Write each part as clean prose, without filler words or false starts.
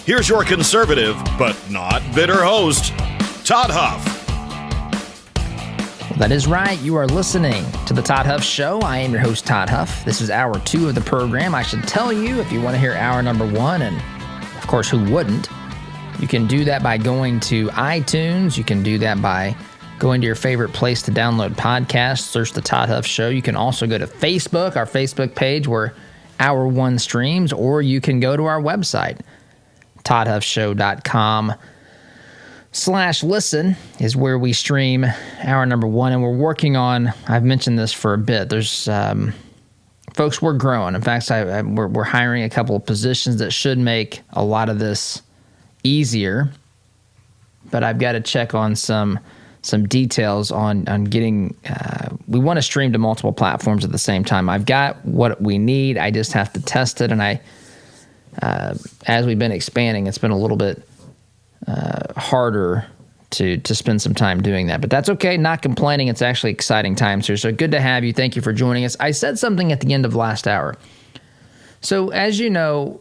here's your conservative, but not bitter host, Todd HUFF. That is right. You are listening to the Todd Huff Show. I am your host, Todd Huff. This is hour 2 of the program. I should tell you, if you want to hear hour number 1, and of course, who wouldn't, you can do that by going to iTunes. You can do that by going to your favorite place to download podcasts, search the Todd Huff Show. You can also go to Facebook, our Facebook page where hour 1 streams, or you can go to our website, ToddHuffShow.com/listen is where we stream hour number 1, and we're working on, I've mentioned this for a bit, there's, folks, we're growing. In fact, we're hiring a couple of positions that should make a lot of this easier, but I've got to check on some details on getting, we want to stream to multiple platforms at the same time. I've got what we need, I just have to test it, and as we've been expanding, it's been a little bit harder to spend some time doing that. But that's okay, not complaining. It's actually exciting times here. So good to have you. Thank you for joining us. I said something at the end of last hour. So as you know,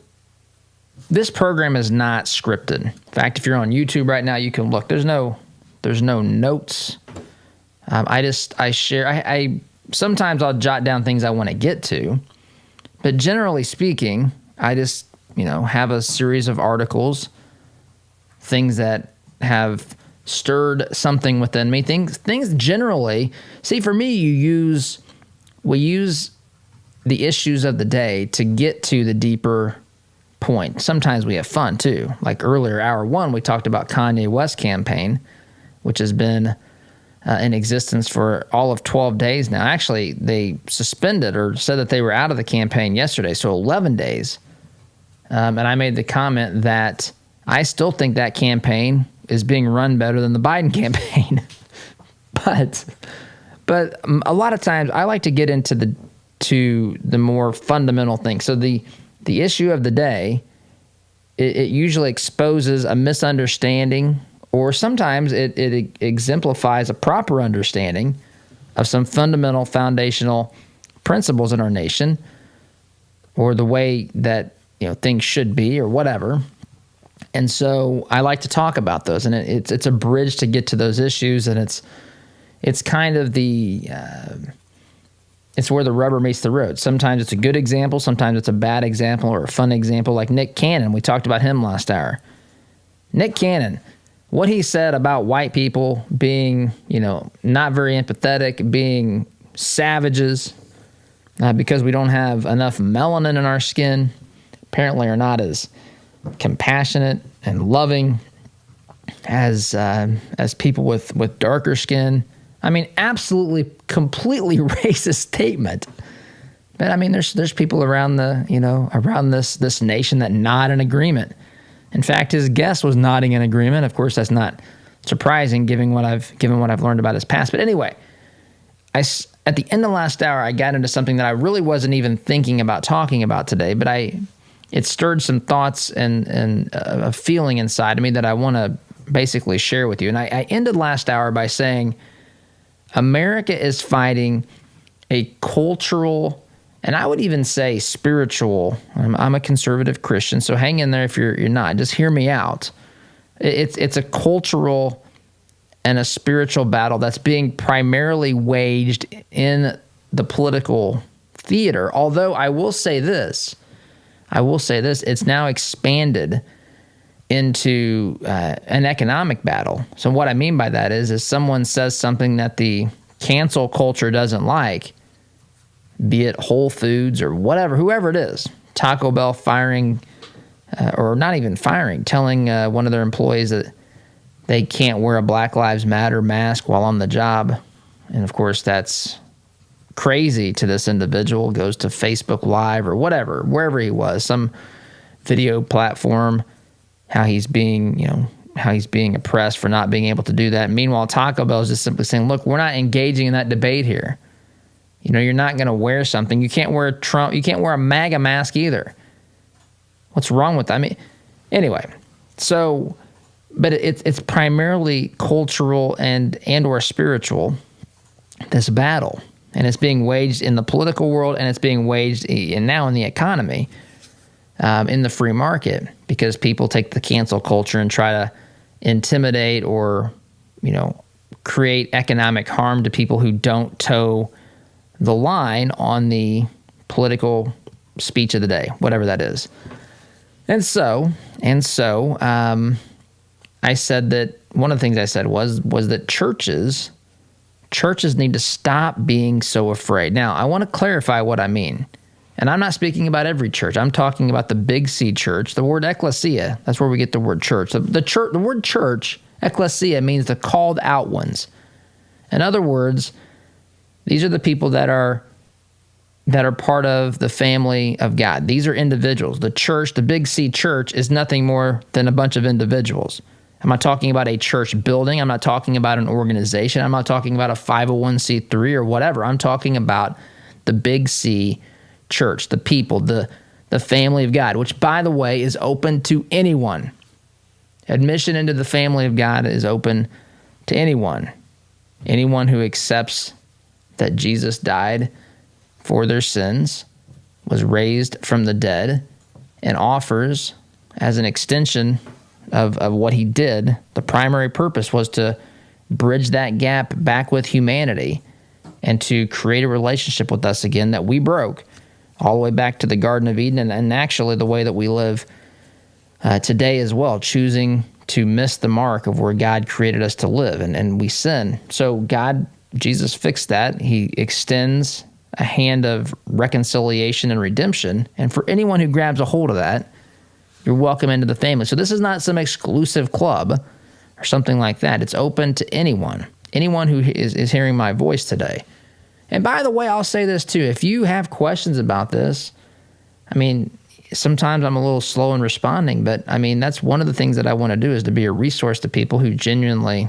this program is not scripted. In fact, if you're on YouTube right now, you can look. There's no notes. I share. Sometimes I'll jot down things I want to get to, but generally speaking, I just have a series of articles, things that have stirred something within me. Things generally. See, for me, we use the issues of the day to get to the deeper point. Sometimes we have fun too. Like earlier, hour 1, we talked about Kanye West campaign, which has been in existence for all of 12 days now. Actually, they suspended or said that they were out of the campaign yesterday, so 11 days. And I made the comment that I still think that campaign is being run better than the Biden campaign. but a lot of times I like to get into the more fundamental things. So the issue of the day, it usually exposes a misunderstanding, or sometimes it exemplifies a proper understanding of some fundamental foundational principles in our nation, or the way that things should be, or whatever. And so I like to talk about those, and it's a bridge to get to those issues, and it's kind of it's where the rubber meets the road. Sometimes it's a good example, sometimes it's a bad example or a fun example, like Nick Cannon. We talked about him last hour. Nick Cannon, what he said about white people being, not very empathetic, being savages, because we don't have enough melanin in our skin, apparently are not as compassionate and loving as people with darker skin. I mean, absolutely, completely racist statement. But I mean, there's people around around this nation that nod in agreement. In fact, his guest was nodding in agreement. Of course, that's not surprising given what I've learned about his past. But anyway, at the end of last hour, I got into something that I really wasn't even thinking about talking about today, but it stirred some thoughts and a feeling inside of me that I want to basically share with you. And I ended last hour by saying America is fighting a cultural, and I would even say spiritual. I'm a conservative Christian, so hang in there if you're not. Just hear me out. It's a cultural and a spiritual battle that's being primarily waged in the political theater. Although I will say this, it's now expanded into an economic battle. So what I mean by that is someone says something that the cancel culture doesn't like, be it Whole Foods or whatever, whoever it is, Taco Bell firing, or not even firing, telling one of their employees that they can't wear a Black Lives Matter mask while on the job. And of course, that's crazy to this individual, goes to Facebook Live or whatever, wherever he was, some video platform, how he's being oppressed for not being able to do that. Meanwhile, Taco Bell is just simply saying, look, we're not engaging in that debate here. You're not going to wear something. You can't wear you can't wear a MAGA mask either. What's wrong with that? I mean, anyway, so, but it's primarily cultural and or spiritual, this battle. And it's being waged in the political world, and it's being waged now in the economy. in the free market, because people take the cancel culture and try to intimidate or, create economic harm to people who don't toe the line on the political speech of the day, whatever that is. And so, I said that one of the things I said was that churches need to stop being so afraid. Now, I want to clarify what I mean. And I'm not speaking about every church. I'm talking about the big C church. The word ecclesia, that's where we get the word church. The word church, ecclesia, means the called out ones. In other words, these are the people that are part of the family of God. These are individuals. The church, the big C church, is nothing more than a bunch of individuals. I'm not talking about a church building. I'm not talking about an organization. I'm not talking about a 501c3 or whatever. I'm talking about the big C church, the people, the family of God, which, by the way, is open to anyone. Admission into the family of God is open to anyone. Anyone who accepts that Jesus died for their sins, was raised from the dead, and offers, as an extension of what he did, the primary purpose was to bridge that gap back with humanity and to create a relationship with us again that we broke all the way back to the Garden of Eden, and actually the way that we live today as well, choosing to miss the mark of where God created us to live, and we sin. So Jesus fixed that. He extends a hand of reconciliation and redemption, and for anyone who grabs a hold of that, you're welcome into the family. So this is not some exclusive club or something like that. It's open to anyone who is hearing my voice today. And by the way, I'll say this too. If you have questions about this, sometimes I'm a little slow in responding, but that's one of the things that I want to do, is to be a resource to people who genuinely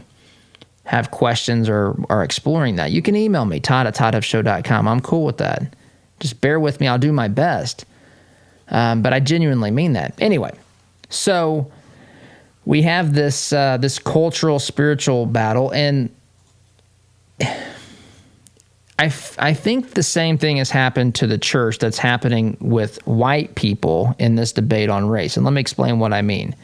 have questions or are exploring that. You can email me, Todd@ToddHuffShow.com. I'm cool with that. Just bear with me. I'll do my best. But I genuinely mean that. Anyway, so we have this cultural, spiritual battle, and I think the same thing has happened to the church that's happening with white people in this debate on race. And let me explain what I mean.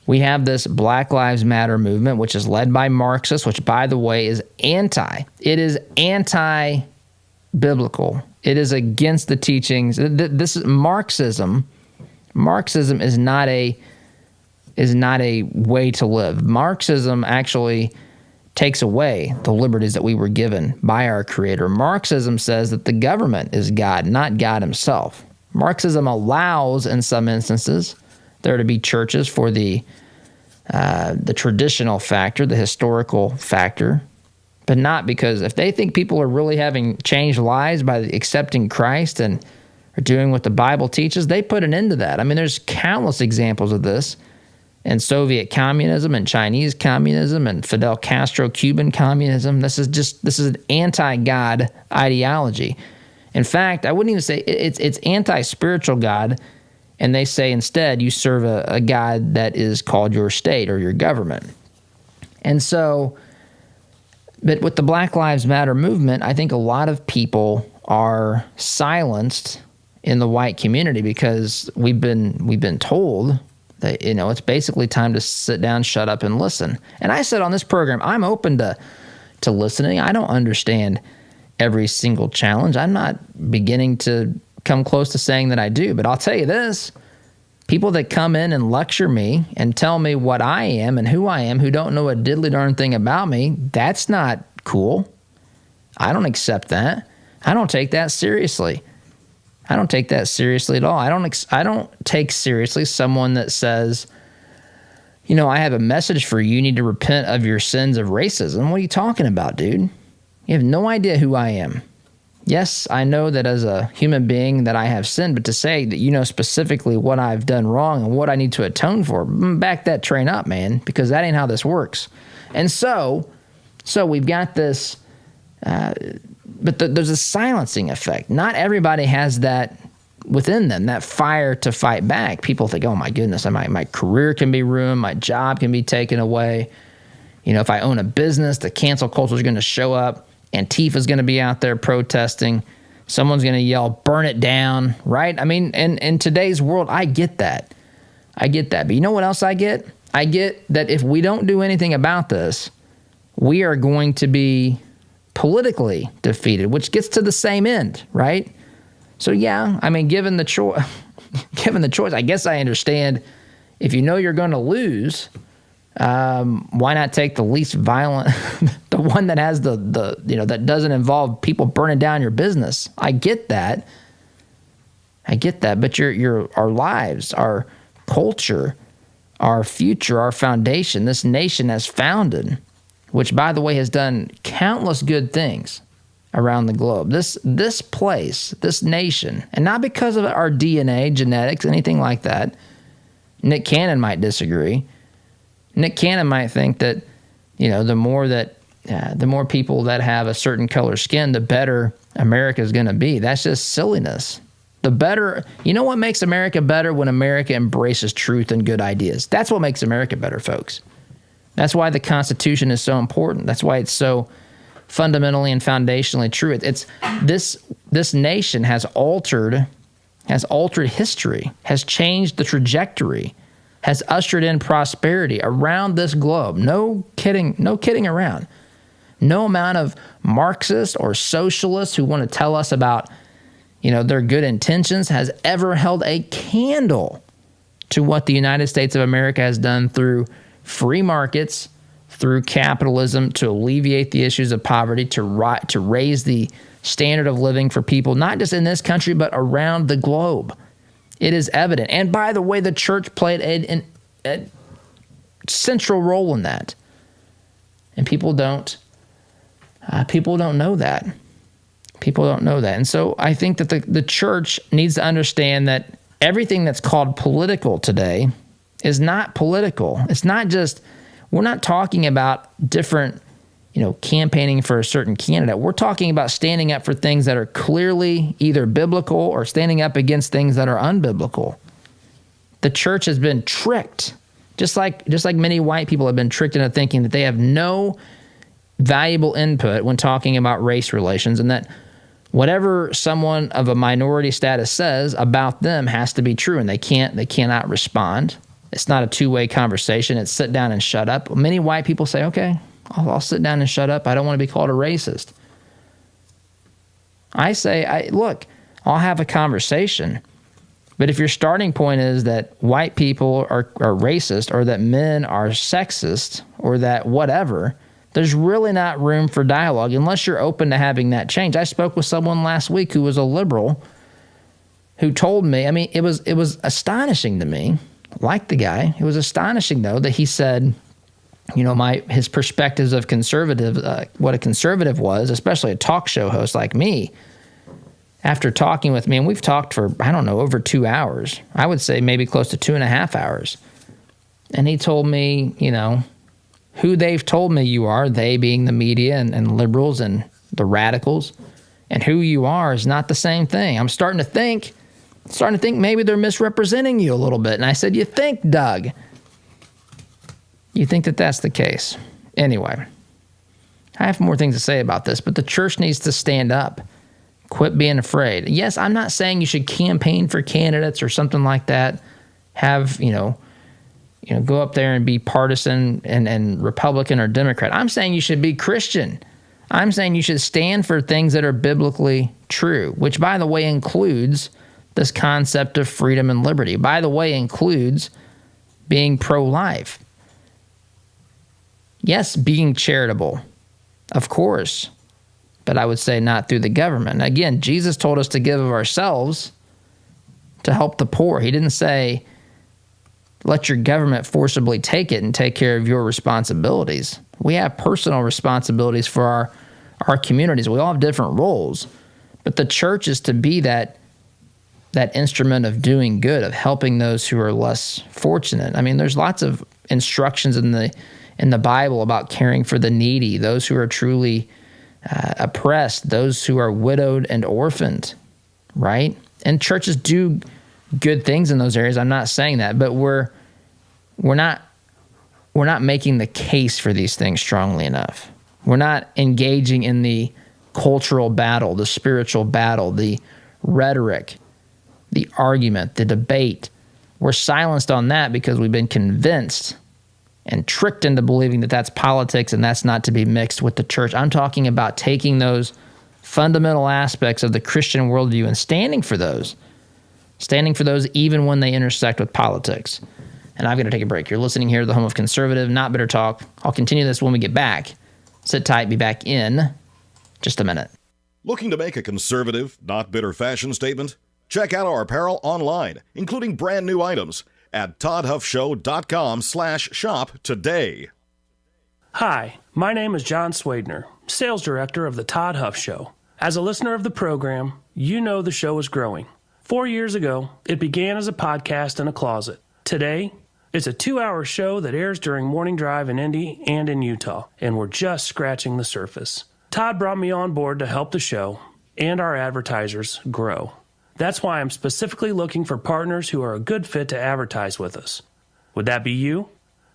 We have this Black Lives Matter movement, which is led by Marxists, which, by the way, is anti-biblical. It is against the teachings. This is Marxism. Marxism is not a way to live. Marxism actually takes away the liberties that we were given by our Creator. Marxism says that the government is God, not God himself. Marxism allows, in some instances, there to be churches for the traditional factor, the historical factor, but not because if they think people are really having changed lives by accepting Christ and are doing what the Bible teaches, they put an end to that. There's countless examples of this in Soviet communism and Chinese communism and Fidel Castro Cuban communism. This is an anti-God ideology. In fact, I wouldn't even say it's anti-spiritual God, and they say instead you serve a God that is called your state or your government. And so, but with the Black Lives Matter movement, I think a lot of people are silenced in the white community because we've been told that, it's basically time to sit down, shut up, and listen. And I said on this program, I'm open to listening. I don't understand every single challenge. I'm not beginning to come close to saying that I do, but I'll tell you this. People that come in and lecture me and tell me what I am and who I am, who don't know a diddly darn thing about me, that's not cool. I don't accept that. I don't take that seriously. I don't take that seriously at all. I don't take seriously someone that says, I have a message for you. You need to repent of your sins of racism. What are you talking about, dude? You have no idea who I am. Yes, I know that as a human being that I have sinned, but to say that you know specifically what I've done wrong and what I need to atone for, back that train up, man, because that ain't how this works. And so we've got this, but there's a silencing effect. Not everybody has that within them, that fire to fight back. People think, oh my goodness, my career can be ruined, my job can be taken away. If I own a business, the cancel culture is going to show up. Antifa is going to be out there protesting. Someone's going to yell, burn it down, right? I mean, in today's world, I get that. I get that. But you know what else I get? I get that if we don't do anything about this, we are going to be politically defeated, which gets to the same end, right? So yeah, I mean, given the choice, I guess I understand. If you know you're going to lose, why not take the least violent, the one that has the that doesn't involve people burning down your business? I get that. But our lives, our culture, our future, our foundation, this nation has founded, which, by the way, has done countless good things around the globe. This place, this nation, and not because of our DNA, genetics, anything like that. Nick Cannon might disagree. Nick Cannon might think that, the more people that have a certain color skin, the better America is going to be. That's just silliness. The better, what makes America better? When America embraces truth and good ideas. That's what makes America better, folks. That's why the Constitution is so important. That's why it's so fundamentally and foundationally true. It's this nation has altered history, has changed the trajectory, has ushered in prosperity around this globe. No kidding around. No amount of Marxists or socialists who want to tell us about, their good intentions has ever held a candle to what the United States of America has done through free markets, through capitalism, to alleviate the issues of poverty, to raise the standard of living for people, not just in this country, but around the globe. It is evident. And by the way, the church played a central role in that. And people don't know that. People don't know that. And so I think that the church needs to understand that everything that's called political today is not political. It's not just, we're not talking about different, campaigning for a certain candidate. We're talking about standing up for things that are clearly either biblical or standing up against things that are unbiblical. The church has been tricked, just like many white people have been tricked into thinking that they have no valuable input when talking about race relations, and that whatever someone of a minority status says about them has to be true, and they cannot respond. It's not a two-way conversation. It's sit down and shut up. Many white people say, okay, I'll sit down and shut up. I don't want to be called a racist. I say, look, I'll have a conversation. But if your starting point is that white people are racist, or that men are sexist, or that whatever, there's really not room for dialogue unless you're open to having that change. I spoke with someone last week who was a liberal who told me, it was astonishing to me. Like the guy, it was astonishing though that he said, his perspectives of conservative, what a conservative was, especially a talk show host like me. After talking with me, and we've talked for over 2 hours. I would say maybe close to 2.5 hours. And he told me, who they've told me you are, they being the media and liberals and the radicals, and who you are is not the same thing. I'm starting to think maybe they're misrepresenting you a little bit. And I said, you think, Doug? You think that that's the case? Anyway, I have more things to say about this, but the church needs to stand up. Quit being afraid. Yes, I'm not saying you should campaign for candidates or something like that. Have, go up there and be partisan and Republican or Democrat. I'm saying you should be Christian. I'm saying you should stand for things that are biblically true, which, by the way, includes this concept of freedom and liberty. By the way, includes being pro-life. Yes, being charitable, of course, but I would say not through the government. Again, Jesus told us to give of ourselves to help the poor. He didn't say, let your government forcibly take it and take care of your responsibilities. We have personal responsibilities for our communities. We all have different roles, but the church is to be that instrument of doing good, of helping those who are less fortunate. There's lots of instructions in the Bible about caring for the needy, those who are truly oppressed, those who are widowed and orphaned, right? And churches do good things in those areas. I'm not saying that, but we're not making the case for these things strongly enough. We're not engaging in the cultural battle, the spiritual battle, the rhetoric, the argument, the debate. We're silenced on that because we've been convinced and tricked into believing that that's politics and that's not to be mixed with the church. I'm talking about taking those fundamental aspects of the Christian worldview and standing for those even when they intersect with politics. And I've got to take a break. You're listening here to the home of conservative, not bitter talk. I'll continue this when we get back. Sit tight, be back in just a minute. Looking to make a conservative, not bitter fashion statement? Check out our apparel online, including brand new items at ToddHuffShow.com/shop today. Hi, my name is John Swadner, Sales Director of the Todd Huff Show. As a listener of the program, you know the show is growing. 4 years ago, it began as a podcast in a closet. Today, it's a 2-hour show that airs during morning drive in Indy and in Utah, and we're just scratching the surface. Todd brought me on board to help the show and our advertisers grow. That's why I'm specifically looking for partners who are a good fit to advertise with us. Would that be you?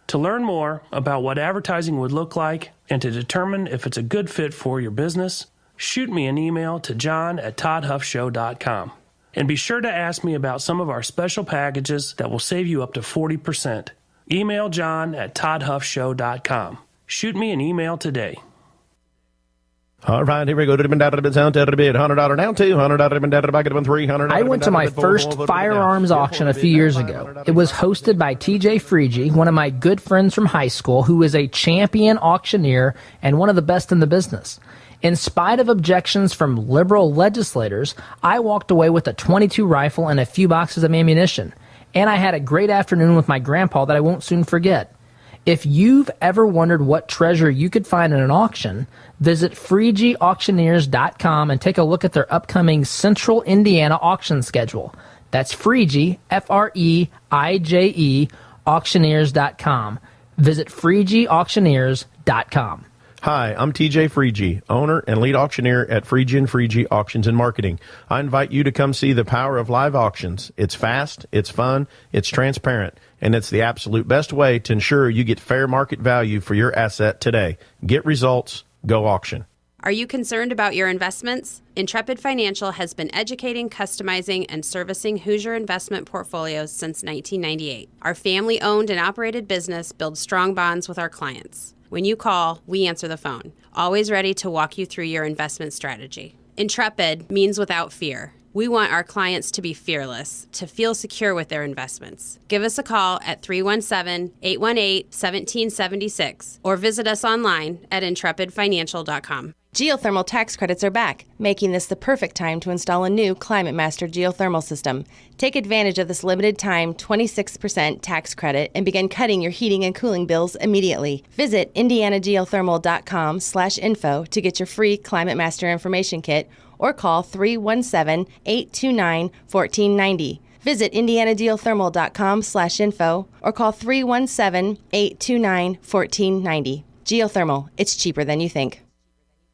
To learn more about what advertising would look like and to determine if it's a good fit for your business, shoot me an email to john@ToddHuffShow.com. And be sure to ask me about some of our special packages that will save you up to 40%. Email john@ToddHuffShow.com. Shoot me an email today. All right, here we go. $100 down, $200 $300. I went to my first firearms auction a few years ago. It was hosted by TJ Freege, one of my good friends from high school, who is a champion auctioneer and one of the best in the business. In spite of objections from liberal legislators, I walked away with a .22 rifle and a few boxes of ammunition. And I had a great afternoon with my grandpa that I won't soon forget. If you've ever wondered what treasure you could find in an auction, visit FreegeAuctioneers.com and take a look at their upcoming Central Indiana auction schedule. That's Freege, Freije, auctioneers.com. Visit FreegeAuctioneers.com. Hi, I'm TJ Freege, owner and lead auctioneer at Freege & Freege Auctions and Marketing. I invite you to come see the power of live auctions. It's fast, it's fun, it's transparent, and it's the absolute best way to ensure you get fair market value for your asset today. Get results, go auction. Are you concerned about your investments? Intrepid Financial has been educating, customizing, and servicing Hoosier investment portfolios since 1998. Our family-owned and operated business builds strong bonds with our clients. When you call, we answer the phone, always ready to walk you through your investment strategy. Intrepid means without fear. We want our clients to be fearless, to feel secure with their investments. Give us a call at 317-818-1776 or visit us online at intrepidfinancial.com. Geothermal tax credits are back, making this the perfect time to install a new Climate Master geothermal system. Take advantage of this limited time 26% tax credit and begin cutting your heating and cooling bills immediately. Visit indianageothermal.com/info to get your free Climate Master information kit or call 317-829-1490. Visit indianageothermal.com/info or call 317-829-1490. Geothermal, it's cheaper than you think.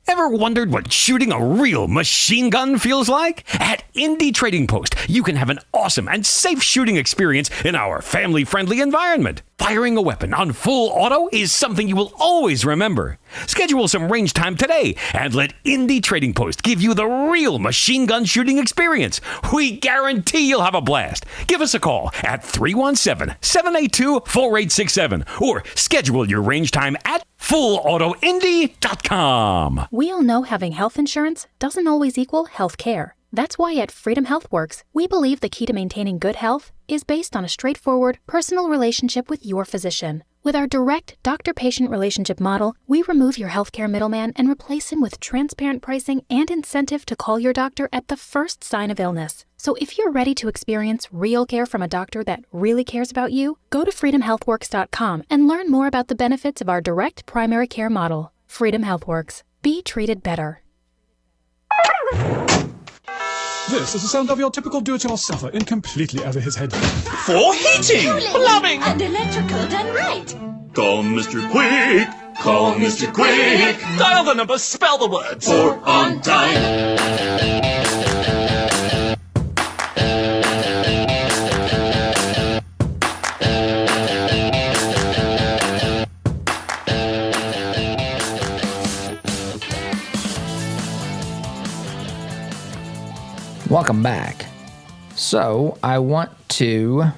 Ever wondered what shooting a real machine gun feels like? At Indy Trading Post, you can have an awesome and safe shooting experience in our family-friendly environment. Firing a weapon on full auto is something you will always remember. Schedule some range time today and let Indy Trading Post give you the real machine gun shooting experience. We guarantee you'll have a blast. Give us a call at 317-782-4867 or schedule your range time at fullautoindy.com. We all know having health insurance doesn't always equal health care. That's why at Freedom HealthWorks, we believe the key to maintaining good health is based on a straightforward, personal relationship with your physician. With our direct doctor-patient relationship model, we remove your healthcare middleman and replace him with transparent pricing and incentive to call your doctor at the first sign of illness. So if you're ready to experience real care from a doctor that really cares about you, go to freedomhealthworks.com and learn more about the benefits of our direct primary care model. Freedom HealthWorks. Be treated better. This is the sound of your typical do-it-yourselfer in completely over his head. For heating, plumbing, and electrical done right. Call Mr. Quick. Call Mr. Quick. Dial the number, spell the words. For on time. Welcome back. So I want to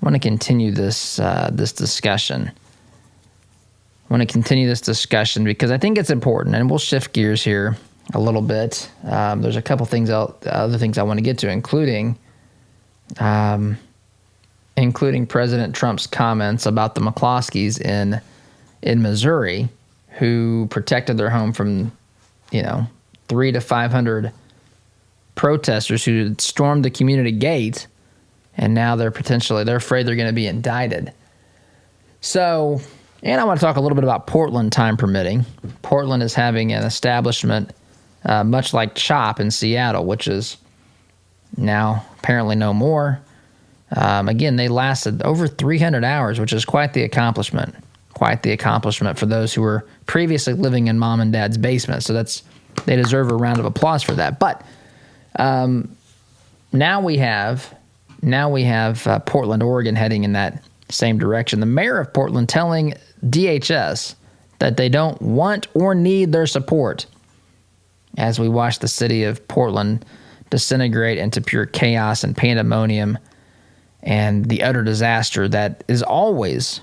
continue this discussion. I want to continue this discussion because I think it's important, and we'll shift gears here a little bit. There's a couple things, other things I want to get to, including President Trump's comments about the McCloskeys in Missouri, who protected their home from, 300 to 500 protesters who had stormed the community gate, and now they're afraid they're going to be indicted. So, and I want to talk a little bit about Portland, time permitting. Portland is having an establishment much like CHOP in Seattle, which is now apparently no more. Again, they lasted over 300 hours, which is quite the accomplishment. Quite the accomplishment for those who were previously living in mom and dad's basement. So they deserve a round of applause for that. But now we have Portland, Oregon heading in that same direction. The mayor of Portland telling DHS that they don't want or need their support as we watch the city of Portland disintegrate into pure chaos and pandemonium and the utter disaster that is always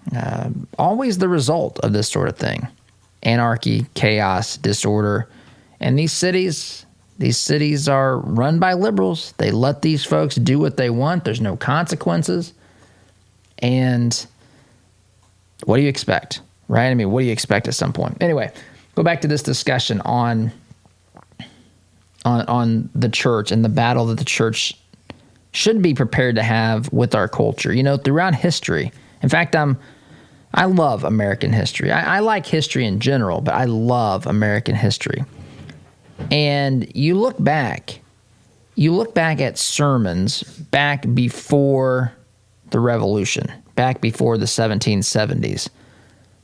the result of this sort of thing. Anarchy, chaos, disorder. And these cities are run by liberals. They let these folks do what they want. There's no consequences. And what do you expect, right? I mean, what do you expect at some point? Anyway, go back to this discussion on the church and the battle that the church should be prepared to have with our culture. Throughout history. In fact, I love American history. I like history in general, but I love American history. And you look back at sermons back before the Revolution, back before the 1770s.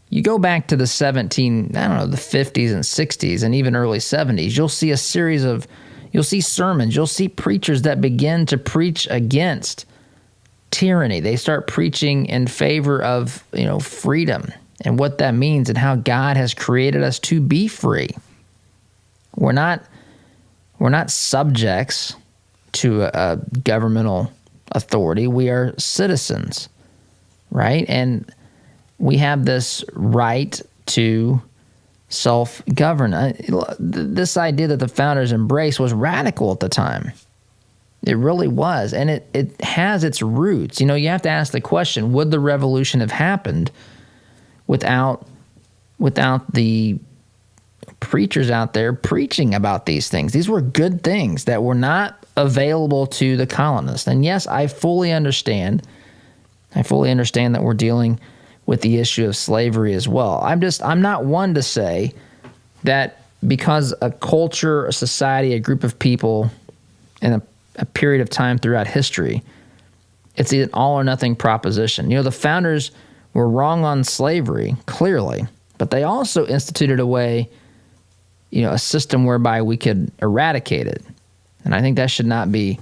You go back to the 50s and 60s and even early 70s, you'll see sermons, you'll see preachers that begin to preach against tyranny. They start preaching in favor of, freedom and what that means and how God has created us to be free. We're not subjects to a governmental authority. We are citizens, right? And we have this right to self-govern. This idea that the founders embraced was radical at the time. It really was. And it has its roots. You have to ask the question, would the revolution have happened without the preachers out there preaching about these things? These were good things that were not available to the colonists. And yes, I fully understand that we're dealing with the issue of slavery as well. I'm not one to say that because a culture, a society, a group of people in a period of time throughout history, it's an all or nothing proposition. The founders were wrong on slavery, clearly, but they also instituted a system whereby we could eradicate it. And I think that should not be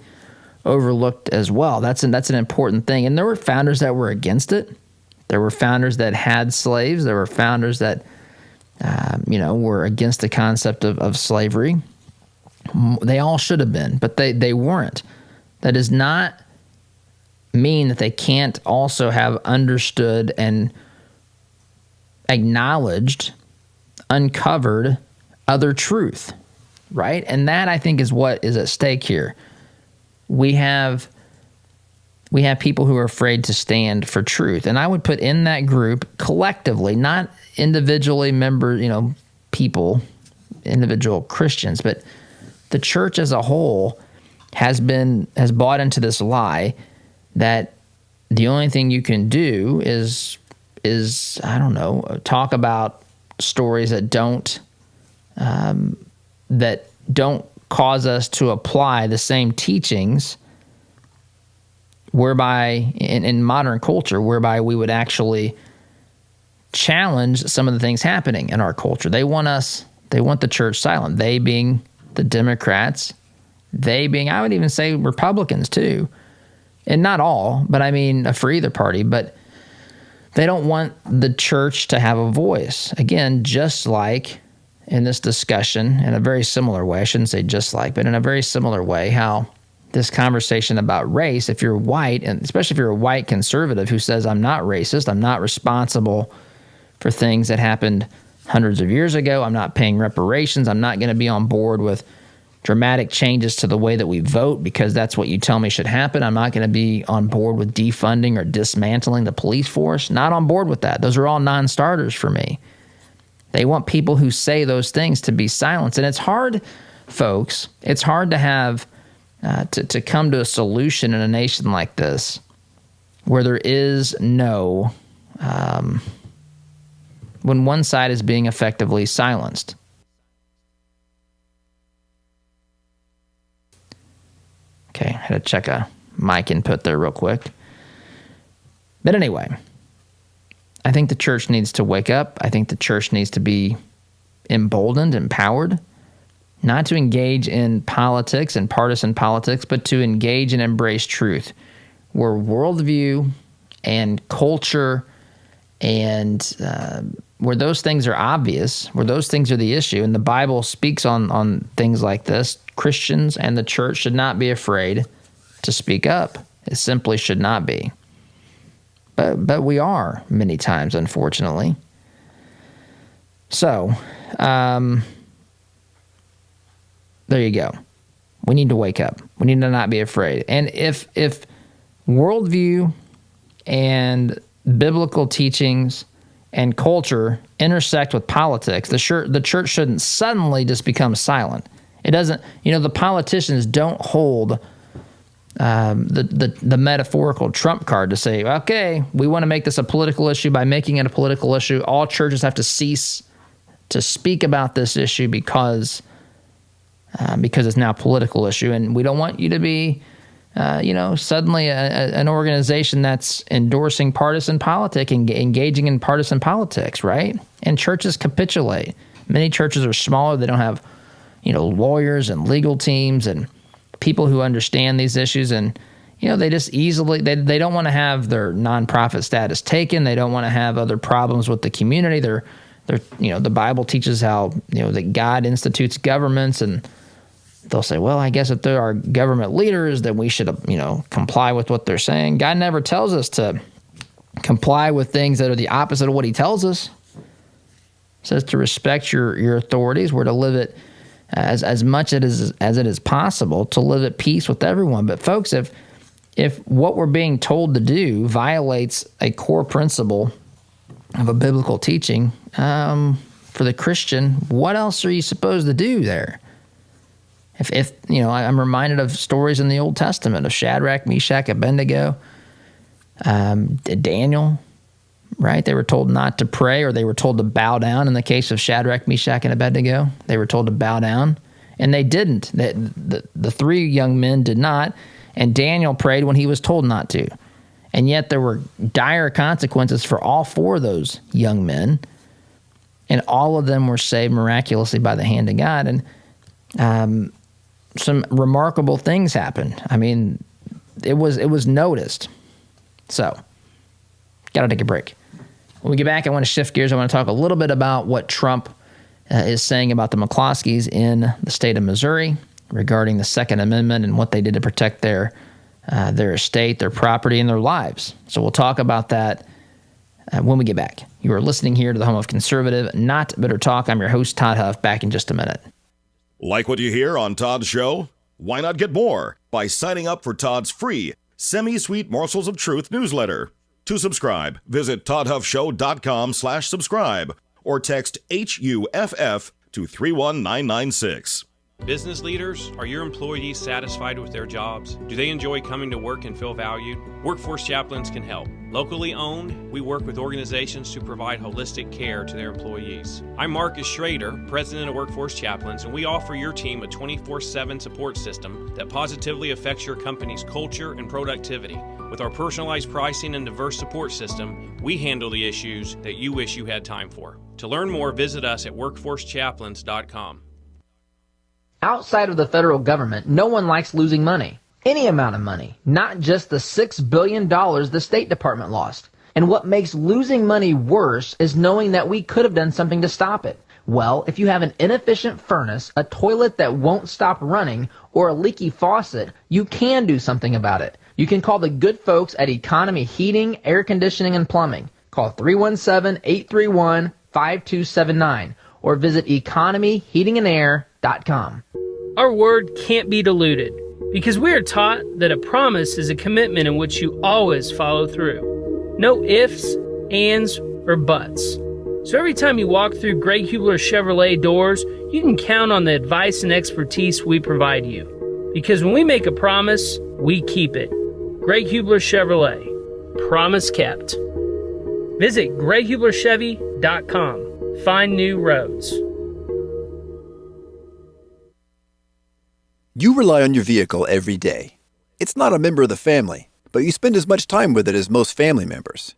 overlooked as well. That's an important thing. And there were founders that were against it. There were founders that had slaves. There were founders that, were against the concept of slavery. They all should have been, but they weren't. That does not mean that they can't also have understood and acknowledged, uncovered other truth, right? And that, I think, is what is at stake here. We have people who are afraid to stand for truth. And I would put in that group collectively, not individually people, individual Christians, but the church as a whole has bought into this lie that the only thing you can do is talk about stories that don't cause us to apply the same teachings, whereby in modern culture, whereby we would actually challenge some of the things happening in our culture. They want the church silent. They being the Democrats, they being, I would even say, Republicans too. And not all, but I mean for either party, but they don't want the church to have a voice. Again, just like in this discussion in a very similar way. I shouldn't say just like, but in a very similar way, how this conversation about race, if you're white, and especially if you're a white conservative who says, I'm not racist, I'm not responsible for things that happened hundreds of years ago, I'm not paying reparations, I'm not going to be on board with dramatic changes to the way that we vote because that's what you tell me should happen. I'm not going to be on board with defunding or dismantling the police force. Not on board with that. Those are all non-starters for me. They want people who say those things to be silenced. And it's hard, folks, it's hard to have, to come to a solution in a nation like this where there is no, when one side is being effectively silenced. Okay, I had to check a mic input there real quick. But anyway, I think the church needs to wake up. I think the church needs to be emboldened, empowered, not to engage in politics and partisan politics, but to engage and embrace truth, where worldview and culture and where those things are obvious, where those things are the issue, and the Bible speaks on things like this, Christians and the church should not be afraid to speak up. It simply should not be. But we are many times, unfortunately. So, there you go. We need to wake up. We need to not be afraid. And if worldview and biblical teachings and culture intersect with politics, the church shouldn't suddenly just become silent. It doesn't, the politicians don't hold the metaphorical trump card to say, okay, we want to make this a political issue. By making it a political issue, all churches have to cease to speak about this issue because it's now a political issue. And we don't want you to be, suddenly an organization that's endorsing partisan politics and engaging in partisan politics, right? And churches capitulate. Many churches are smaller. They don't have, lawyers and legal teams and people who understand these issues. And, they just easily, they don't want to have their nonprofit status taken. They don't want to have other problems with the community. They're the Bible teaches how, that God institutes governments, and they'll say, well, I guess if there are government leaders, then we should, comply with what they're saying. God never tells us to comply with things that are the opposite of what he tells us. He says to respect your authorities. We're to live it as much as it is possible to live at peace with everyone. But folks, if what we're being told to do violates a core principle of a biblical teaching, for the Christian, what else are you supposed to do there? If I'm reminded of stories in the Old Testament of Shadrach, Meshach, Abednego, Daniel, right? They were told not to pray, or they were told to bow down. In the case of Shadrach, Meshach, and Abednego, they were told to bow down, and they didn't. The three young men did not, and Daniel prayed when he was told not to. And yet there were dire consequences for all four of those young men, and all of them were saved miraculously by the hand of God. And some remarkable things happened. I mean, it was noticed. So, got to take a break. When we get back, I want to shift gears. I want to talk a little bit about what Trump is saying about the McCloskeys in the state of Missouri regarding the Second Amendment and what they did to protect their estate, their property, and their lives. So we'll talk about that when we get back. You are listening here to the home of conservative, not bitter talk. I'm your host, Todd Huff. Back in just a minute. Like what you hear on Todd's show? Why not get more by signing up for Todd's free Semi-Sweet Morsels of Truth newsletter? To subscribe, visit ToddHuffShow.com/subscribe or text HUFF to 31996. Business leaders, are your employees satisfied with their jobs? Do they enjoy coming to work and feel valued? Workforce Chaplains can help. Locally owned, we work with organizations to provide holistic care to their employees. I'm Marcus Schrader, president of Workforce Chaplains, and we offer your team a 24/7 support system that positively affects your company's culture and productivity. With our personalized pricing and diverse support system, we handle the issues that you wish you had time for. To learn more, visit us at workforcechaplains.com. Outside of the federal government, no one likes losing money. Any amount of money, not just the $6 billion the State Department lost. And what makes losing money worse is knowing that we could have done something to stop it. Well, if you have an inefficient furnace, a toilet that won't stop running, or a leaky faucet, you can do something about it. You can call the good folks at Economy Heating, Air Conditioning, and Plumbing. Call 317-831-5279 or visit economyheatingandair.com. Our word can't be diluted because we are taught that a promise is a commitment in which you always follow through. No ifs, ands, or buts. So every time you walk through Greg Hubler Chevrolet doors, you can count on the advice and expertise we provide you. Because when we make a promise, we keep it. Greg Hubler Chevrolet. Promise kept. Visit GregHublerChevy.com. Find new roads. You rely on your vehicle every day. It's not a member of the family, but you spend as much time with it as most family members.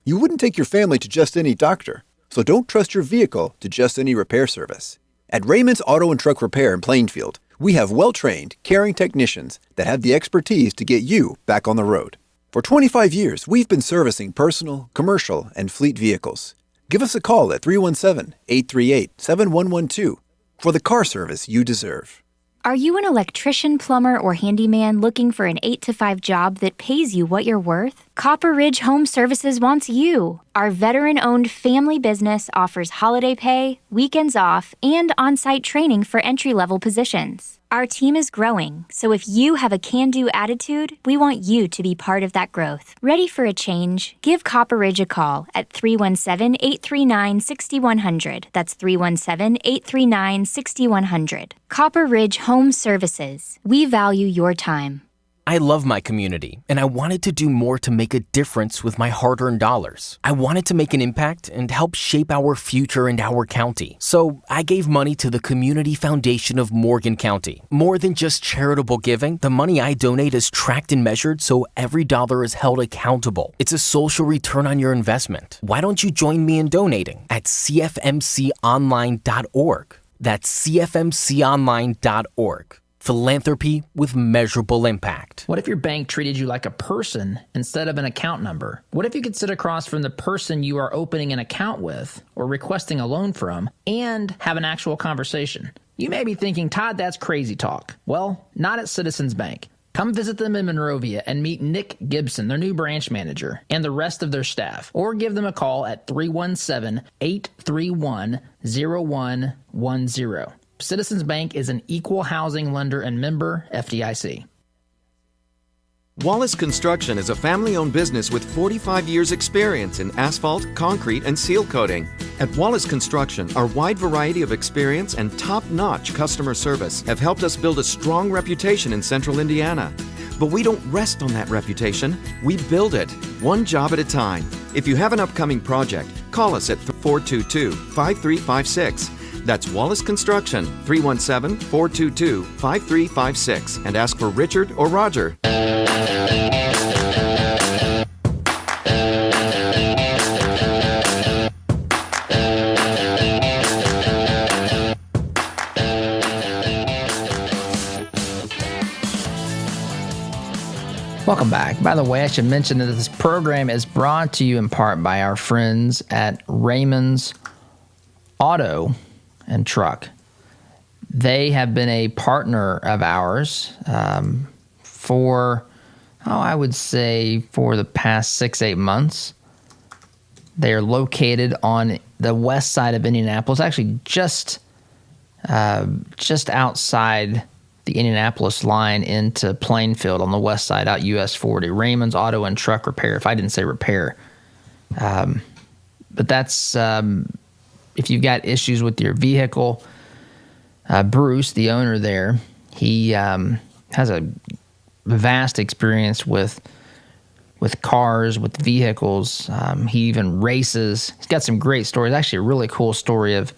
You wouldn't take your family to just any doctor, so don't trust your vehicle to just any repair service. At Raymond's Auto and Truck Repair in Plainfield, we have well-trained, caring technicians that have the expertise to get you back on the road. For 25 years, we've been servicing personal, commercial, and fleet vehicles. Give us a call at 317-838-7112 for the car service you deserve. Are you an electrician, plumber, or handyman looking for an 8-to-5 job that pays you what you're worth? Copper Ridge Home Services wants you. Our veteran-owned family business offers holiday pay, weekends off, and on-site training for entry-level positions. Our team is growing, so if you have a can-do attitude, we want you to be part of that growth. Ready for a change? Give Copper Ridge a call at 317-839-6100. That's 317-839-6100. Copper Ridge Home Services. We value your time. I love my community, and I wanted to do more to make a difference with my hard-earned dollars. I wanted to make an impact and help shape our future and our county. So I gave money to the Community Foundation of Morgan County. More than just charitable giving, the money I donate is tracked and measured so every dollar is held accountable. It's a social return on your investment. Why don't you join me in donating at cfmconline.org? That's cfmconline.org. Philanthropy with measurable impact. What if your bank treated you like a person instead of an account number? What if you could sit across from the person you are opening an account with or requesting a loan from and have an actual conversation? You may be thinking, Todd, that's crazy talk. Well, not at Citizens Bank. Come visit them in Monrovia and meet Nick Gibson, their new branch manager, and the rest of their staff. Or give them a call at 317-831-0110. Citizens Bank is an equal housing lender and member FDIC. Wallace Construction is a family-owned business with 45 years' experience in asphalt, concrete, and seal coating. At Wallace Construction, our wide variety of experience and top-notch customer service have helped us build a strong reputation in central Indiana. But we don't rest on that reputation. We build it, one job at a time. If you have an upcoming project, call us at 422-5356. That's Wallace Construction, 317-422-5356, and ask for Richard or Roger. Welcome back. By the way, I should mention that this program is brought to you in part by our friends at Raymond's Auto and Truck. They have been a partner of ours for the past 6-8 months. They are located on the west side of Indianapolis, actually just outside the Indianapolis line into Plainfield on the west side, out US 40. Raymond's Auto and Truck Repair, if I didn't say repair. But that's... if you've got issues with your vehicle, Bruce, the owner there, he has a vast experience with cars, with vehicles. He even races. He's got some great stories. Actually, a really cool story of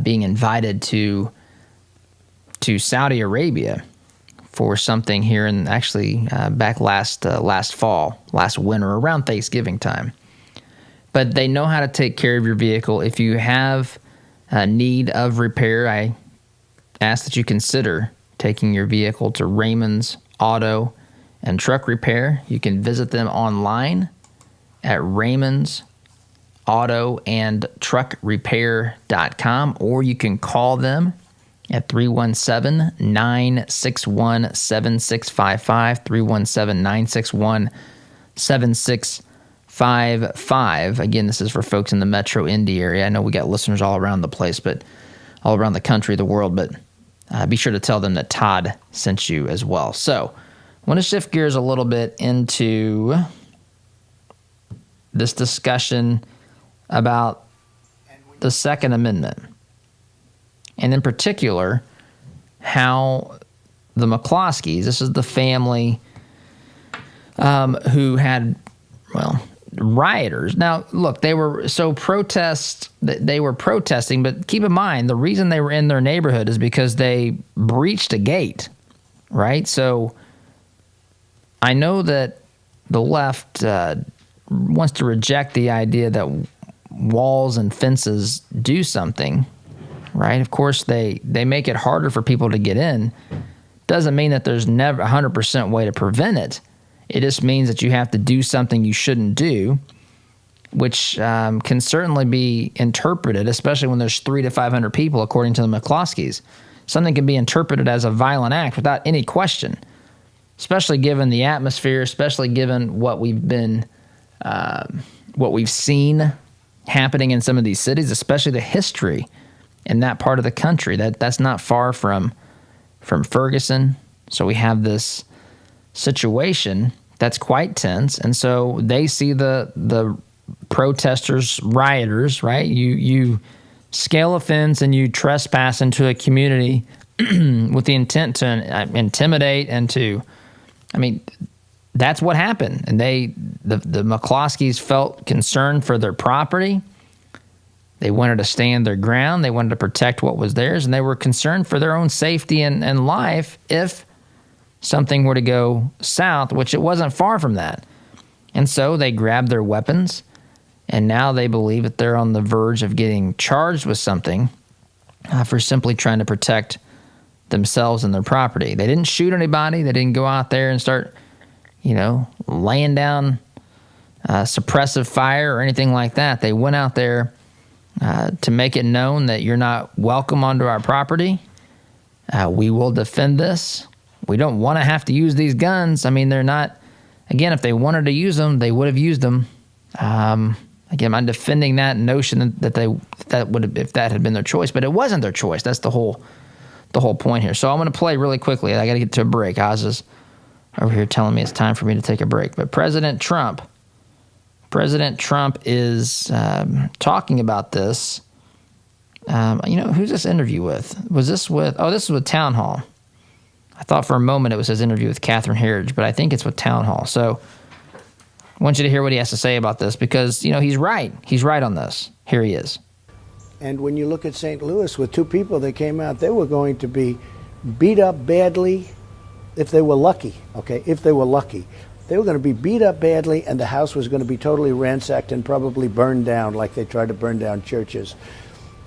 being invited to Saudi Arabia for something here, and actually back last winter, around Thanksgiving time. But they know how to take care of your vehicle. If you have a need of repair, I ask that you consider taking your vehicle to Raymond's Auto and Truck Repair. You can visit them online at autoandtruckrepair.com, or you can call them at 317-961-7655, 317-961-7655. Again, this is for folks in the Metro Indy area. I know we got listeners all around the place, but all around the country, the world, but be sure to tell them that Todd sent you as well. So I want to shift gears a little bit into this discussion about the Second Amendment, and in particular, how the McCloskeys, this is the family who had, rioters. Now, look, they were protesting, but keep in mind, the reason they were in their neighborhood is because they breached a gate, right? So I know that the left wants to reject the idea that walls and fences do something, right? Of course, they make it harder for people to get in. Doesn't mean that there's never 100% way to prevent it. It just means that you have to do something you shouldn't do, which can certainly be interpreted, especially when there's 300 to 500 people, according to the McCloskeys. Something can be interpreted as a violent act without any question, especially given the atmosphere, especially given what we've seen happening in some of these cities, especially the history in that part of the country. That's not far from Ferguson. So we have this situation that's quite tense, and so they see the protesters, rioters, right? You scale a fence and you trespass into a community with the intent to intimidate and to, that's what happened. And the McCloskeys felt concerned for their property. They wanted to stand their ground. They wanted to protect what was theirs, and they were concerned for their own safety and life if something were to go south, which it wasn't far from that. And so they grabbed their weapons, and now they believe that they're on the verge of getting charged with something for simply trying to protect themselves and their property. They didn't shoot anybody. They didn't go out there and start, laying down suppressive fire or anything like that. They went out there to make it known that you're not welcome onto our property. We will defend this. We don't want to have to use these guns. They're not, again, if they wanted to use them, they would have used them. Again, I'm defending that notion that would have, if that had been their choice, but it wasn't their choice. That's the whole point here. So I'm going to play really quickly. I got to get to a break. Oz is over here telling me it's time for me to take a break. But President Trump is talking about this. Who's this interview with? This is with Town Hall. I thought for a moment it was his interview with Catherine Herridge, but I think it's with Town Hall. So I want you to hear what he has to say about this because, he's right. He's right on this. Here he is. And when you look at St. Louis with two people that came out, they were going to be beat up badly if they were lucky, okay? If they were lucky. They were going to be beat up badly, and the house was going to be totally ransacked and probably burned down like they tried to burn down churches.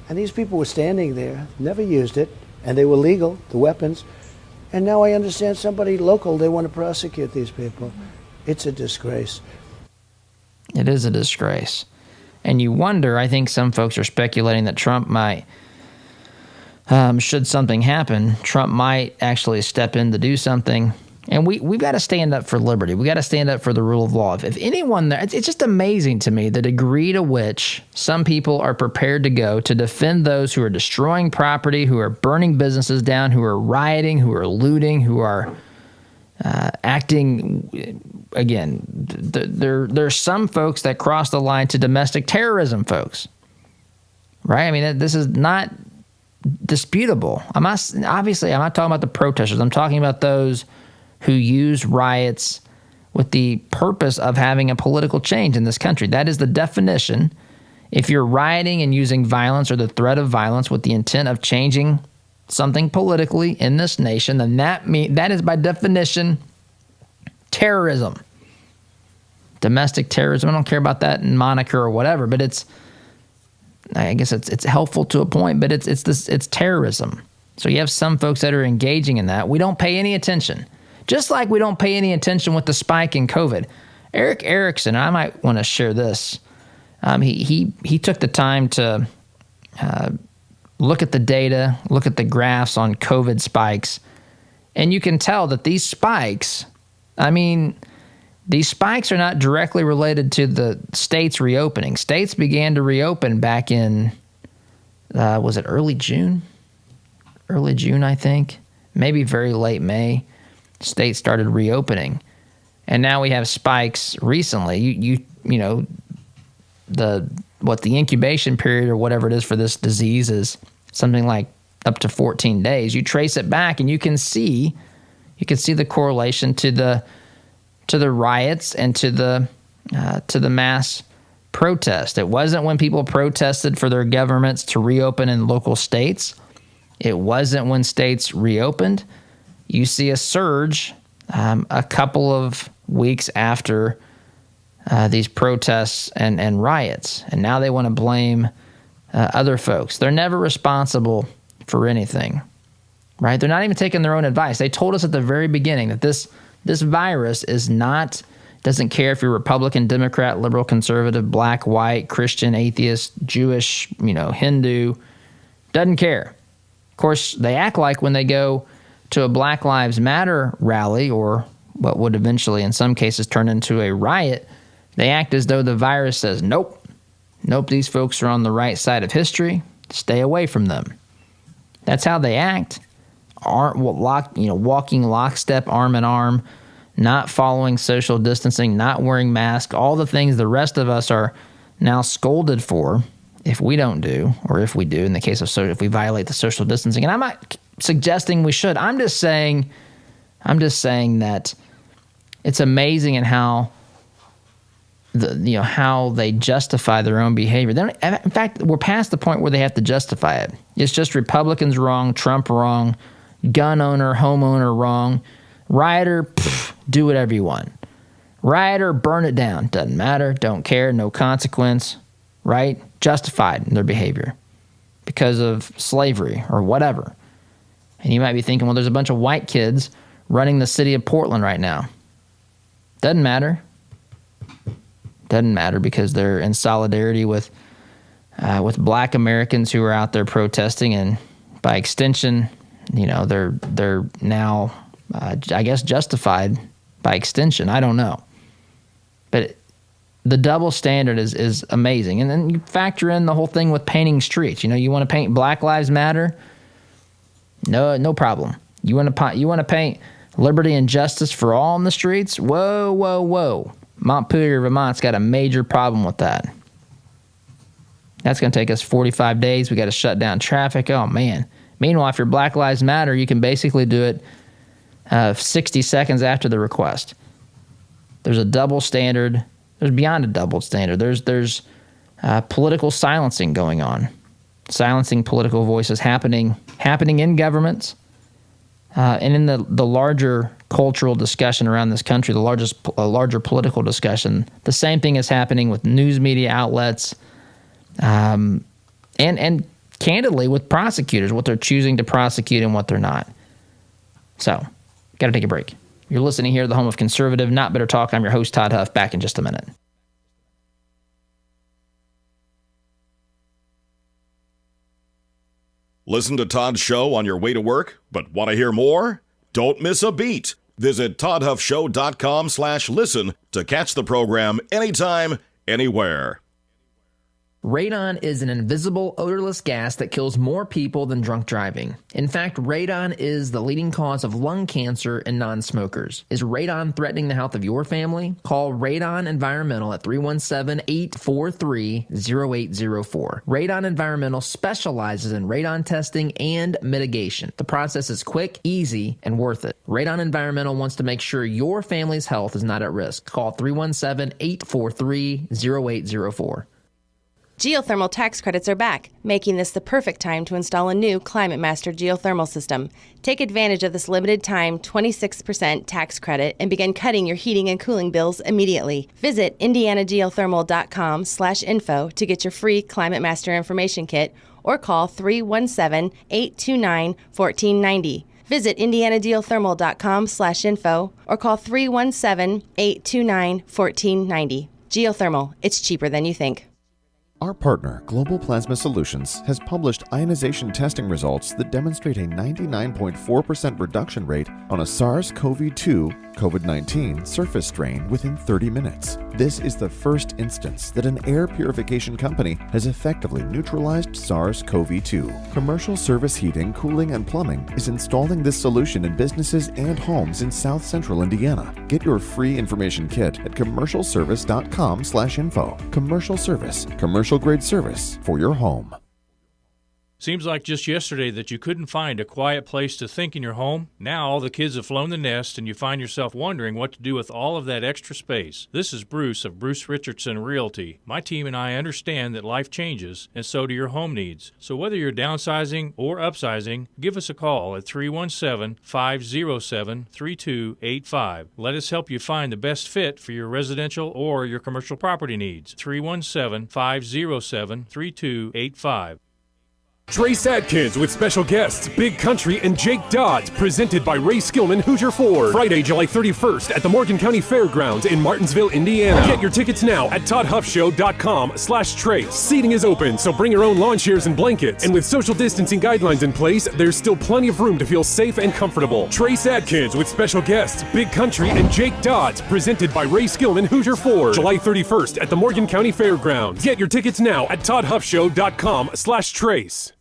And these people were standing there, never used it, and they were legal, the weapons. And now I understand somebody local, they want to prosecute these people. It's a disgrace. It is a disgrace. And you wonder, I think some folks are speculating that Trump might, should something happen, Trump might actually step in to do something. And we've got to stand up for liberty. We've got to stand up for the rule of law. If anyone there, it's just amazing to me the degree to which some people are prepared to go to defend those who are destroying property, who are burning businesses down, who are rioting, who are looting, who are acting, again, there's some folks that cross the line to domestic terrorism, folks. Right? This is not disputable. I'm not talking about the protesters. I'm talking about those who use riots with the purpose of having a political change in this country. That is the definition. If you're rioting and using violence or the threat of violence with the intent of changing something politically in this nation, then that is by definition terrorism. Domestic terrorism. I don't care about that moniker or whatever, but I guess it's helpful to a point, but it's terrorism. So you have some folks that are engaging in that. We don't pay any attention. Just like we don't pay any attention with the spike in COVID. Eric Erickson, I might want to share this. He took the time to look at the data, look at the graphs on COVID spikes, and you can tell that these spikes, these spikes are not directly related to the states reopening. States began to reopen back in, was it early June? Early June, I think. Maybe very late May. States started reopening. And now we have spikes recently. You know, the incubation period or whatever it is for this disease is something like up to 14 days. You trace it back and you can see the correlation to the riots and to the mass protest. It wasn't when people protested for their governments to reopen in local states. It wasn't when states reopened. You see a surge a couple of weeks after these protests and riots. And now they want to blame other folks. They're never responsible for anything, right? They're not even taking their own advice. They told us at the very beginning that this virus doesn't care if you're Republican, Democrat, liberal, conservative, black, white, Christian, atheist, Jewish, Hindu, doesn't care. Of course, they act like when they go to a Black Lives Matter rally or what would eventually in some cases turn into a riot, they act as though the virus says, nope, these folks are on the right side of history. Stay away from them. That's how they act. Walking lockstep, arm in arm, not following social distancing, not wearing masks, all the things the rest of us are now scolded for if we don't do, or if we do in the case of if we violate the social distancing. And I'm not suggesting we should. I'm just saying that it's amazing in how how they justify their own behavior. In fact, we're past the point where they have to justify it. It's just Republicans wrong, Trump wrong, gun owner, homeowner wrong, rioter, do whatever you want. Rioter, burn it down. Doesn't matter, don't care, no consequence, right? Justified in their behavior because of slavery or whatever. And you might be thinking, well, there's a bunch of white kids running the city of Portland right now. Doesn't matter. Doesn't matter because they're in solidarity with black Americans who are out there protesting, and by extension, they're now, I guess, justified by extension. I don't know, but the double standard is amazing. And then you factor in the whole thing with painting streets. You want to paint Black Lives Matter? No problem. You want to paint liberty and justice for all in the streets? Whoa. Montpelier, Vermont's got a major problem with that. That's going to take us 45 days. We got to shut down traffic. Oh, man. Meanwhile, if you're Black Lives Matter, you can basically do it 60 seconds after the request. There's a double standard. There's beyond a double standard. There's political silencing going on. Silencing political voices happening in governments and in the larger cultural discussion around this country, the larger political discussion. The same thing is happening with news media outlets and candidly with prosecutors, what they're choosing to prosecute and what they're not. So, got to take a break. You're listening here to the home of conservative, not bitter talk. I'm your host, Todd Huff. Back in just a minute. Listen to Todd's show on your way to work, but want to hear more? Don't miss a beat. Visit ToddHuffShow.com/listen to catch the program anytime, anywhere. Radon is an invisible, odorless gas that kills more people than drunk driving. In fact, radon is the leading cause of lung cancer in non-smokers. Is radon threatening the health of your family? Call Radon Environmental at 317-843-0804. Radon Environmental specializes in radon testing and mitigation. The process is quick, easy, and worth it. Radon Environmental wants to make sure your family's health is not at risk. Call 317-843-0804. Geothermal tax credits are back, making this the perfect time to install a new Climate Master geothermal system. Take advantage of this limited time 26% tax credit and begin cutting your heating and cooling bills immediately. Visit indianageothermal.com/info to get your free Climate Master information kit or call 317-829-1490. Visit indianageothermal.com/info or call 317-829-1490. Geothermal, it's cheaper than you think. Our partner, Global Plasma Solutions, has published ionization testing results that demonstrate a 99.4% reduction rate on a SARS-CoV-2 COVID-19 surface strain within 30 minutes. This is the first instance that an air purification company has effectively neutralized SARS-CoV-2. Commercial Service Heating, Cooling, and Plumbing is installing this solution in businesses and homes in South Central Indiana. Get your free information kit at commercialservice.com/info. Commercial Service, commercial-grade service for your home. Seems like just yesterday that you couldn't find a quiet place to think in your home. Now all the kids have flown the nest and you find yourself wondering what to do with all of that extra space. This is Bruce of Bruce Richardson Realty. My team and I understand that life changes, and so do your home needs. So whether you're downsizing or upsizing, give us a call at 317-507-3285. Let us help you find the best fit for your residential or your commercial property needs. 317-507-3285. Trace Adkins with special guests Big Country and Jake Dodds, presented by Ray Skillman Hoosier Ford. Friday, July 31st at the Morgan County Fairgrounds in Martinsville, Indiana. Get your tickets now at ToddHUFFshow.com/trace. Seating is open, so bring your own lawn chairs and blankets. And with social distancing guidelines in place, there's still plenty of room to feel safe and comfortable. Trace Adkins with special guests Big Country and Jake Dodds, presented by Ray Skillman Hoosier Ford. July 31st at the Morgan County Fairgrounds. Get your tickets now at ToddHUFFshow.com/trace.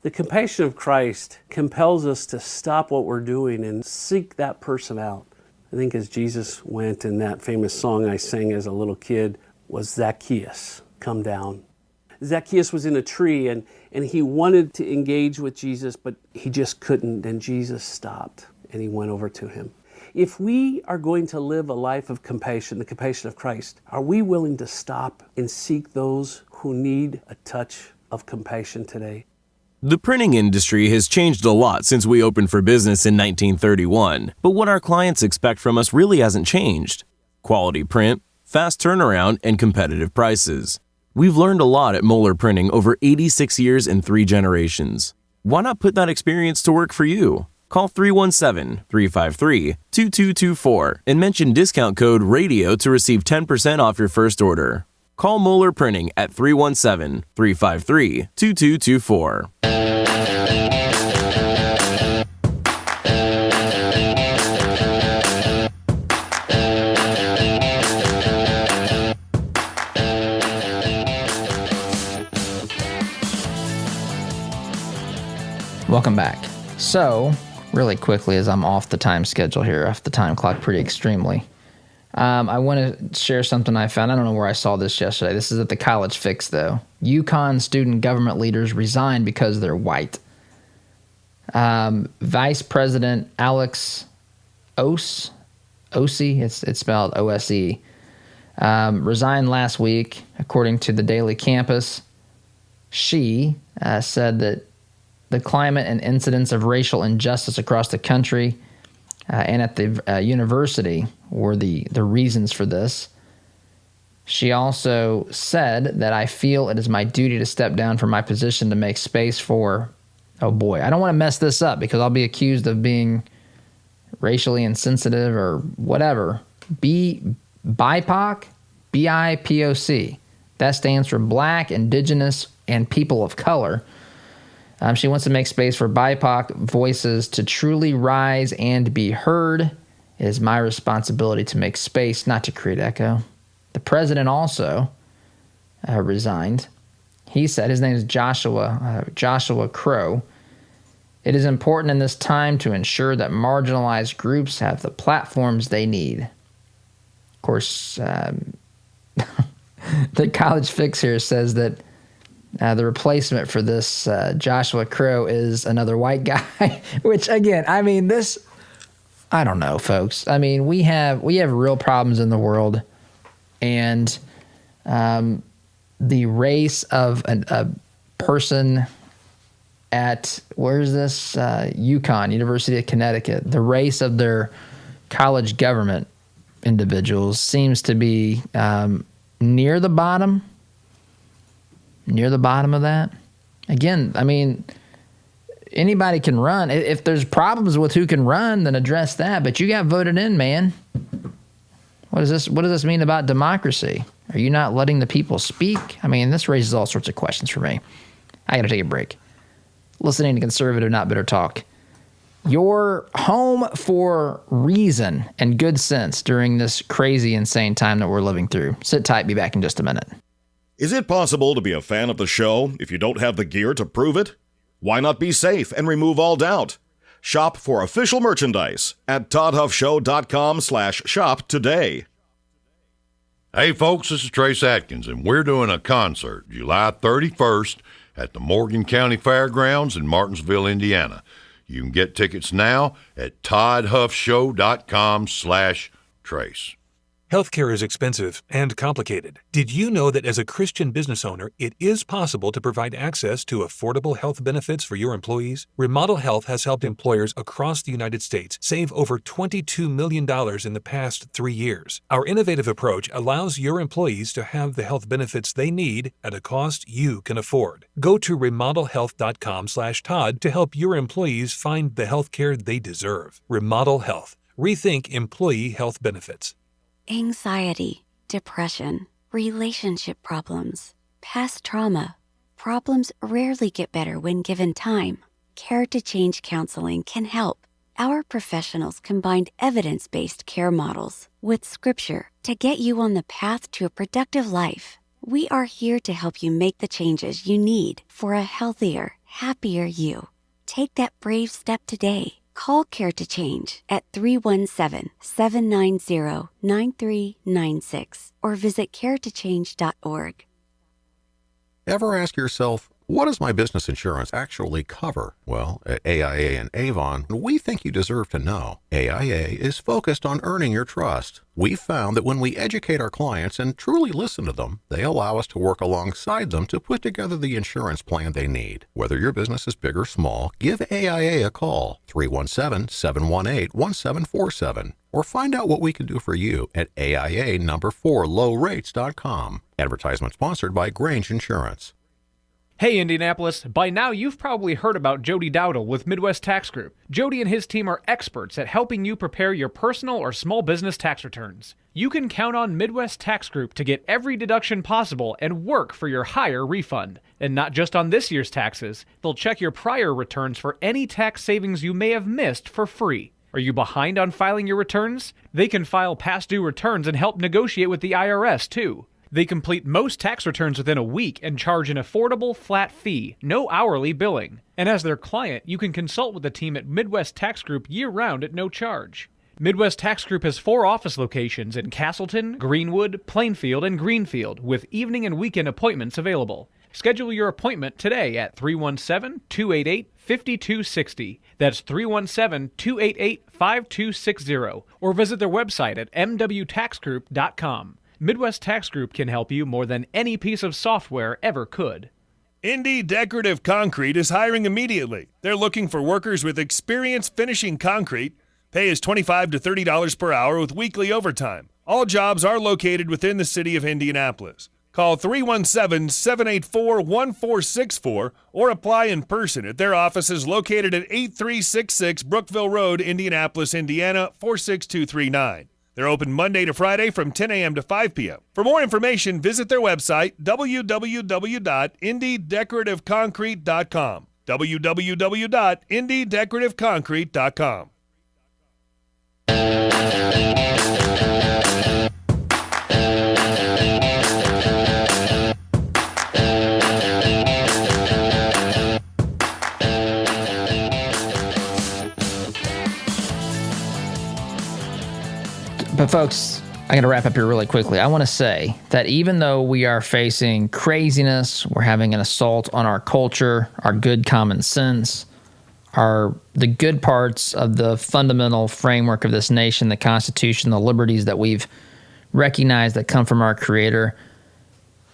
The compassion of Christ compels us to stop what we're doing and seek that person out. I think as Jesus went, in that famous song I sang as a little kid was Zacchaeus, come down. Zacchaeus was in a tree and he wanted to engage with Jesus, but he just couldn't, and Jesus stopped and he went over to him. If we are going to live a life of compassion, the compassion of Christ, are we willing to stop and seek those who need a touch of compassion today? The printing industry has changed a lot since we opened for business in 1931, but what our clients expect from us really hasn't changed. Quality print, fast turnaround, and competitive prices. We've learned a lot at Moeller Printing over 86 years and 3 generations. Why not put that experience to work for you? Call 317-353-2224 and mention discount code RADIO to receive 10% off your first order. Call Moeller Printing at 317-353-2224. Welcome back. So, really quickly, as I'm off the time schedule here, off the time clock pretty extremely, I want to share something I found. I don't know where I saw this yesterday. This is at the College Fix, though. UConn student government leaders resign because they're white. Vice President Alex Ose, it's spelled O-S-E, resigned last week, according to the Daily Campus. She said that the climate and incidents of racial injustice across the country and at the university were the reasons for this. She also said that I feel it is my duty to step down from my position to make space for, oh boy, I don't want to mess this up because I'll be accused of being racially insensitive or whatever. BIPOC, B-I-P-O-C. That stands for Black, Indigenous, and People of Color. She wants to make space for BIPOC voices to truly rise and be heard. It is my responsibility to make space, not to create echo. The president also resigned. He said, his name is Joshua Crow. It is important in this time to ensure that marginalized groups have the platforms they need. Of course, the College Fix here says that the replacement for this Joshua Crow is another white guy, which again, I mean, this, I don't know, folks. I mean, we have real problems in the world, and the race of a person at, where's this? UConn, University of Connecticut, the race of their college government individuals seems to be near the bottom of that. Again, I mean, anybody can run. If there's problems with who can run, then address that. But you got voted in, man. What does this mean about democracy? Are you not letting the people speak? I mean, this raises all sorts of questions for me. I got to take a break. Listening to conservative, not bitter talk. Your home for reason and good sense during this crazy, insane time that we're living through. Sit tight, be back in just a minute. Is it possible to be a fan of the show if you don't have the gear to prove it? Why not be safe and remove all doubt? Shop for official merchandise at ToddHuffShow.com/shop today. Hey folks, this is Trace Atkins, and we're doing a concert July 31st at the Morgan County Fairgrounds in Martinsville, Indiana. You can get tickets now at ToddHuffShow.com/Trace. Healthcare is expensive and complicated. Did you know that as a Christian business owner, it is possible to provide access to affordable health benefits for your employees? Remodel Health has helped employers across the United States save over $22 million in the past 3 years. Our innovative approach allows your employees to have the health benefits they need at a cost you can afford. Go to remodelhealth.com/Todd to help your employees find the healthcare they deserve. Remodel Health. Rethink employee health benefits. Anxiety, depression, relationship problems, past trauma. Problems rarely get better when given time. Care to Change counseling can help. Our professionals combined evidence-based care models with scripture to get you on the path to a productive life. We are here to help you make the changes you need for a healthier, happier you. Take that brave step today. Call Care to Change at 317-790-9396 or visit caretochange.org. Ever ask yourself, what does my business insurance actually cover? Well, at AIA and Avon, we think you deserve to know. AIA is focused on earning your trust. We found that when we educate our clients and truly listen to them, they allow us to work alongside them to put together the insurance plan they need. Whether your business is big or small, give AIA a call, 317-718-1747, or find out what we can do for you at AIA4lowrates.com. Advertisement sponsored by Grange Insurance. Hey Indianapolis, by now you've probably heard about Jody Dowdle with Midwest Tax Group. Jody and his team are experts at helping you prepare your personal or small business tax returns. You can count on Midwest Tax Group to get every deduction possible and work for your higher refund. And not just on this year's taxes, they'll check your prior returns for any tax savings you may have missed for free. Are you behind on filing your returns? They can file past due returns and help negotiate with the IRS too. They complete most tax returns within a week and charge an affordable, flat fee, no hourly billing. And as their client, you can consult with the team at Midwest Tax Group year-round at no charge. Midwest Tax Group has 4 office locations in Castleton, Greenwood, Plainfield, and Greenfield, with evening and weekend appointments available. Schedule your appointment today at 317-288-5260. That's 317-288-5260. Or visit their website at mwtaxgroup.com. Midwest Tax Group can help you more than any piece of software ever could. Indy Decorative Concrete is hiring immediately. They're looking for workers with experience finishing concrete. Pay is $25 to $30 per hour with weekly overtime. All jobs are located within the city of Indianapolis. Call 317-784-1464 or apply in person at their offices located at 8366 Brookville Road, Indianapolis, Indiana, 46239. They're open Monday to Friday from 10 a.m. to 5 p.m. For more information, visit their website, www.indydecorativeconcrete.com. www.indydecorativeconcrete.com. But folks, I got to wrap up here really quickly. I want to say that even though we are facing craziness, we're having an assault on our culture, our good common sense, the good parts of the fundamental framework of this nation, the Constitution, the liberties that we've recognized that come from our Creator,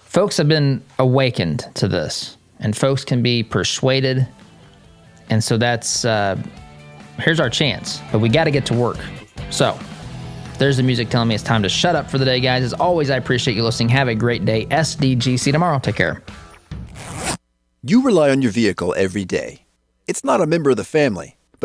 folks have been awakened to this, and folks can be persuaded. And so that's, here's our chance, but we got to get to work. So there's the music telling me it's time to shut up for the day, guys. As always, I appreciate you listening. Have a great day. SDGC tomorrow. Take care. You rely on your vehicle every day. It's not a member of the family,